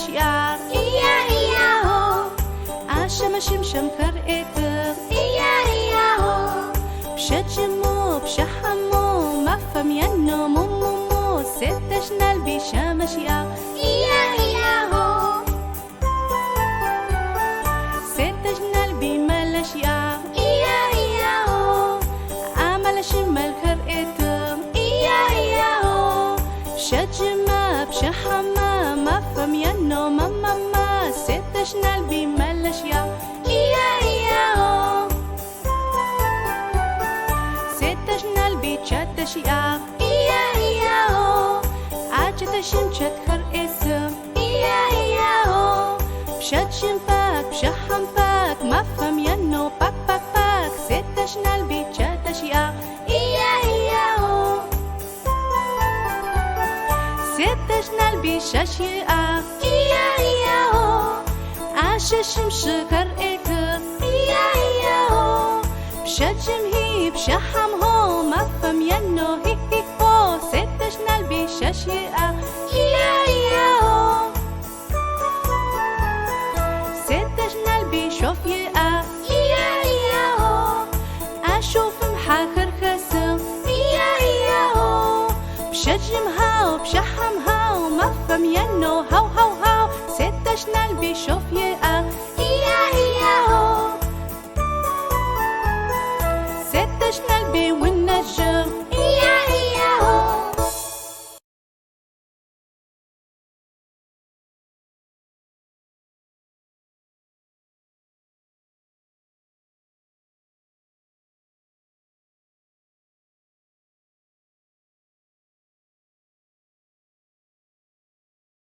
شيار إيا إيا هو عشم شمشم كرئتر إيا إيا هو بشجمو بشحمو مفهم ينو مو ستشنا البيشام شيار إيا إيا هو ستشنا البيمال شيار إيا إيا هو عمل شمال كرئتر إيا إيا هو بشجما بشحما مفهم ينو ماما ستشنا البيمال شيار إيا إيا هو ستشنا البيشات شيار إيا إيا هو عجت شمشت كرئتر إيا إيا هو بشجم باك بشحم باك مفهم ينو باك باك باك ستشنا البيشات شيار إيا إيا هو ستشنا البيشاش يا إيا إيا هو عاش الشمس كرئتر إيا إيا هو بشجم هي بشحم هو مفهم ينو هيك هيك هو ستشنا البيشاش يا إيا إيا هو ستشنا البيشوف يا إيا إيا هو أشوف محاكر خسم إيا إيا هو بشجمها وبشحمها ومفهم ينو هاو هاو هاو ستشنا البيشوف يا إيا إيا هو ستشنا البي والنجم